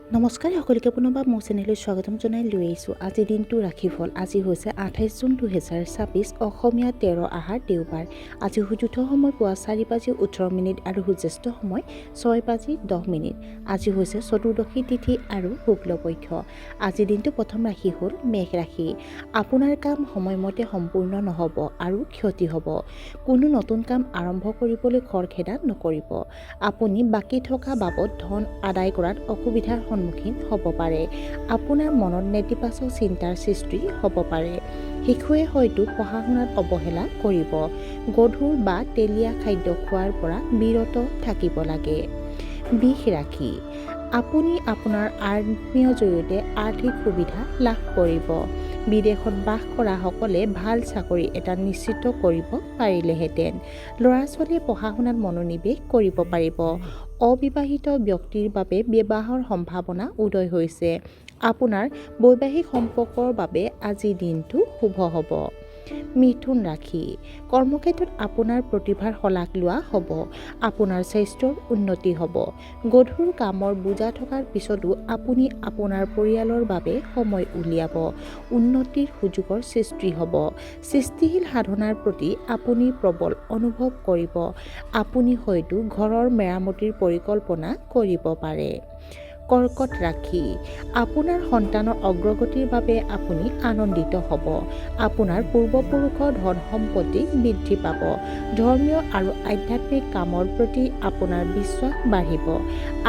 নমস্কাৰ সকলোকে পুনৰবাৰ মোৰ চেনেললৈ স্বাগতম জনাই লৈ আহিছোঁ। আজিৰ দিনটো ৰাশিফল। আজি হৈছে 28 জুন 2026, অসমীয়া 13 আহাৰ দেওবাৰ। আজি সূৰ্যোদয় সময় পুৱা 4:18 আৰু সূৰ্যাস্ত সময় 6:10। আজি হৈছে চতুৰ্দশী তিথি আৰু শুক্লপক্ষ। আজিৰ দিনটো প্ৰথম ৰাশি হ'ল মেঘ ৰাশি। আপোনাৰ কাম সময়মতে সম্পূৰ্ণ নহ'ব আৰু ক্ষতি হ'ব। কোনো নতুন কাম আৰম্ভ কৰিবলৈ খৰখেদা নকৰিব। আপুনি বাকী থকা বাবদ ধন আদায় কৰাত অসুবিধাৰ সন্মুখীন হ'ব পাৰে। আপোনাৰ মনত নেতিবাচক চিন্তাৰ সৃষ্টি হ'ব পাৰে। শিশুৱে হয়তো পঢ়া শুনাত অৱহেলা কৰিব। গধুৰ বা তেলীয়া খাদ্য খোৱাৰ পৰা বিৰত থাকিব লাগে। বৃষ ৰাশি। আপুনি আপোনাৰ আত্মীয়ৰ জৰিয়তে আৰ্থিক সুবিধা লাভ কৰিব। বিদেশত বাস কৰা সকলে ভাল চাকৰি এটা নিশ্চিত কৰিব পাৰিলেহেঁতেন। ল'ৰা ছোৱালীয়ে পঢ়া শুনাত মনোনিৱেশ কৰিব পাৰিব। অবিবাহিত ব্যক্তিৰ বাবে বিবাহৰ সম্ভাৱনা উদয় হৈছে। আপোনাৰ বৈবাহিক সম্পৰ্কৰ বাবে আজিৰ দিনটো শুভ হ'ব। মিথুন ৰাশি। কৰ্মক্ষেত্ৰত আপোনাৰ প্ৰতিভাৰ শলাগ লোৱা হ'ব। আপোনাৰ স্বাস্থ্যৰ উন্নতি হ'ব। গধুৰ কামৰ বোজা থকাৰ পিছতো আপুনি আপোনাৰ পৰিয়ালৰ বাবে সময় উলিয়াব। উন্নতিৰ সুযোগৰ সৃষ্টি হ'ব। সৃষ্টিশীল সাধনাৰ প্ৰতি আপুনি প্ৰবল অনুভৱ কৰিব। আপুনি হয়তো ঘৰৰ মেৰামতিৰ পৰিকল্পনা কৰিব পাৰে। কৰ্কট ৰাশি। আপোনাৰ সন্তানৰ অগ্ৰগতিৰ বাবে আপুনি আনন্দিত হ'ব। আপোনাৰ পূৰ্বপুৰুষৰ ধন সম্পত্তি বৃদ্ধি পাব। ধৰ্মীয় আৰু আধ্যাত্মিক কামৰ প্ৰতি আপোনাৰ বিশ্বাস বাঢ়িব।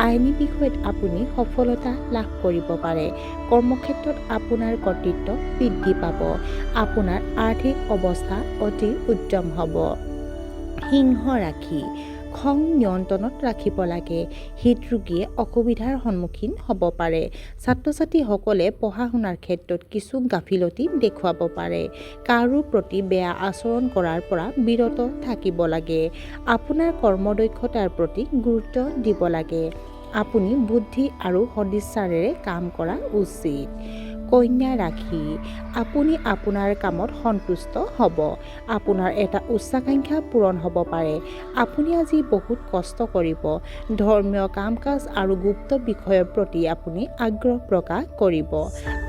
আইনী বিষয়ত আপুনি সফলতা লাভ কৰিব পাৰে। কৰ্মক্ষেত্ৰত আপোনাৰ কৰ্তৃত্ব বৃদ্ধি পাব। আপোনাৰ আৰ্থিক অৱস্থা অতি উত্তম হ'ব। সিংহ ৰাশি। খং নিয়ন্ত্ৰণত ৰাখিব লাগে। হৃদৰোগীয়ে অসুবিধাৰ সন্মুখীন হ'ব পাৰে। ছাত্ৰ ছাত্ৰীসকলে পঢ়া শুনাৰ ক্ষেত্ৰত কিছু গাফিলতি দেখুৱাব পাৰে। কাৰো প্ৰতি বেয়া আচৰণ কৰাৰ পৰা বিৰত থাকিব লাগে। আপোনাৰ কৰ্মদক্ষতাৰ প্ৰতি গুৰুত্ব দিব লাগে। আপুনি বুদ্ধি আৰু সদিচ্ছাৰে কাম কৰা উচিত। কন্যা ৰাশি। আপুনি আপোনাৰ কামত সন্তুষ্ট হ'ব। আপোনাৰ এটা উচ্চাকাংক্ষা পূৰণ হ'ব পাৰে। আপুনি আজি বহুত কষ্ট কৰিব। ধৰ্মীয় কাম কাজ আৰু গুপ্ত বিষয়ৰ প্ৰতি আপুনি আগ্ৰহ প্ৰকাশ কৰিব।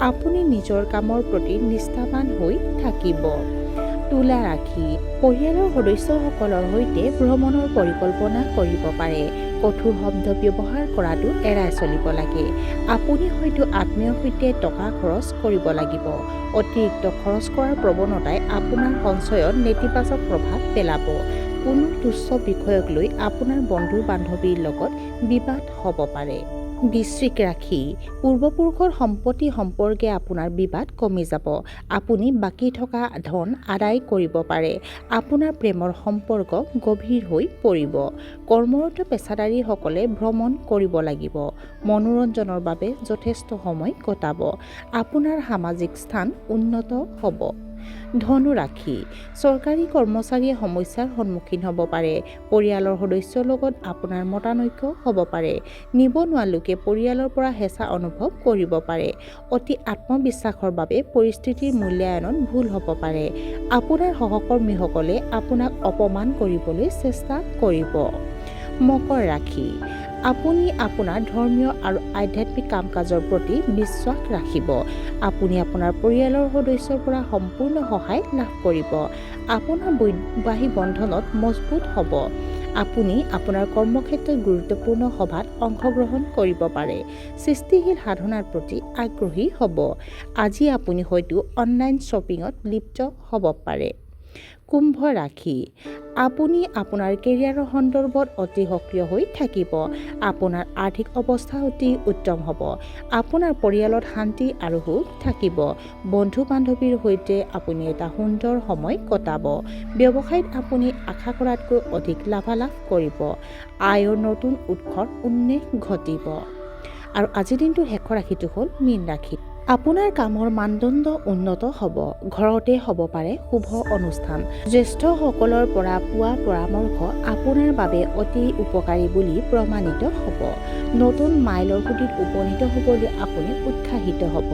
আপুনি নিজৰ কামৰ প্ৰতি নিষ্ঠাৱান হৈ থাকিব। তুলা ৰাশি। পৰিয়ালৰ সদস্যসকলৰ সৈতে ভ্ৰমণৰ পৰিকল্পনা কৰিব পাৰে। কঠোৰ শব্দ ব্যৱহাৰ কৰাটো এৰাই চলিব লাগে। আপুনি হয়তো আত্মীয়ৰ সৈতে টকা খৰচ কৰিব লাগিব। অতিৰিক্ত খৰচ কৰাৰ প্ৰৱণতাই আপোনাৰ সঞ্চয়ত নেতিবাচক প্ৰভাৱ পেলাব। কোনো তুচ্ছ বিষয়ক লৈ আপোনাৰ বন্ধু বান্ধৱীৰ লগত বিবাদ হ'ব পাৰে। বৃশ্চিক ৰাশি। পূৰ্বপুৰুষৰ সম্পত্তি সম্পৰ্কে আপোনাৰ বিবাদ কমি যাব। আপুনি বাকী থকা ধন আদায় কৰিব পাৰে। আপোনাৰ প্ৰেমৰ সম্পৰ্ক গভীৰ হৈ পৰিব। কৰ্মৰত পেছাদাৰীসকলে ভ্ৰমণ কৰিব লাগিব। মনোৰঞ্জনৰ বাবে যথেষ্ট সময় কটাব। আপোনাৰ সামাজিক স্থান উন্নত হ'ব। ধনু ৰাশি। চৰকাৰী কৰ্মচাৰীয়ে সমস্যাৰ সন্মুখীন হ'ব পাৰে। পৰিয়ালৰ সদস্যৰ লগত আপোনাৰ মতানৈক্য হ'ব পাৰে। নিবনুৱা লোকে পৰিয়ালৰ পৰা হেঁচা অনুভৱ কৰিব পাৰে। অতি আত্মবিশ্বাসৰ বাবে পৰিস্থিতিৰ মূল্যায়নত ভুল হ'ব পাৰে। আপোনাৰ সহকৰ্মীসকলে আপোনাক অপমান কৰিবলৈ চেষ্টা কৰিব। মকৰ ৰাশি। আপুনি আপোনাৰ ধৰ্মীয় আৰু আধ্যাত্মিক কাম কাজৰ প্ৰতি বিশ্বাস ৰাখিব। আপুনি আপোনাৰ পৰিয়ালৰ সদস্যৰ পৰা সম্পূৰ্ণ সহায় লাভ কৰিব। আপোনাৰ বৈবাহিক বন্ধনত মজবুত হ'ব। আপুনি আপোনাৰ কৰ্মক্ষেত্ৰত গুৰুত্বপূৰ্ণ সভাত অংশগ্ৰহণ কৰিব পাৰে। সৃষ্টিশীল সাধনাৰ প্ৰতি আগ্ৰহী হ'ব। আজি আপুনি হয়তো অনলাইন শ্বপিঙত লিপ্ত হ'ব পাৰে। কুম্ভ ৰাশি। আপুনি আপোনাৰ কেৰিয়াৰৰ সন্দৰ্ভত অতি সক্ৰিয় হৈ থাকিব। আপোনাৰ আৰ্থিক অৱস্থা অতি উত্তম হ'ব। আপোনাৰ পৰিয়ালত শান্তি আৰু সুখ থাকিব। বন্ধু বান্ধৱীৰ সৈতে আপুনি এটা সুন্দৰ সময় কটাব। ব্যৱসায়ত আপুনি আশা কৰাতকৈ অধিক লাভালাভ কৰিব। আয়ৰ নতুন উৎসৰ উন্মেষ ঘটিব। আৰু আজিৰ দিনটোৰ শেষৰ ৰাশিটো হ'ল মীন ৰাশি। আপোনাৰ কামৰ মানদণ্ড উন্নত হ'ব। ঘৰতে হ'ব পাৰে শুভ অনুষ্ঠান। জ্যেষ্ঠসকলৰ পৰা পোৱা পৰামৰ্শ আপোনাৰ বাবে অতি উপকাৰী বুলি প্ৰমাণিত হ'ব। নতুন মাইলৰ খুঁটিত উপনীত হ'বলৈ আপুনি উৎসাহিত হ'ব।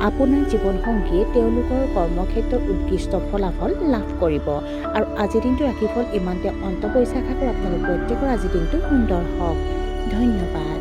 আপোনাৰ জীৱনসংগীয়ে তেওঁলোকৰ কৰ্মক্ষেত্ৰত উৎকৃষ্ট ফলাফল লাভ কৰিব। আৰু আজিৰ দিনটো ৰাশিফল ইমানতে অন্ত পৰিছে। আশা কৰোঁ আপোনালোক প্ৰত্যেকৰ আজিৰ দিনটো সুন্দৰ হওক। ধন্যবাদ।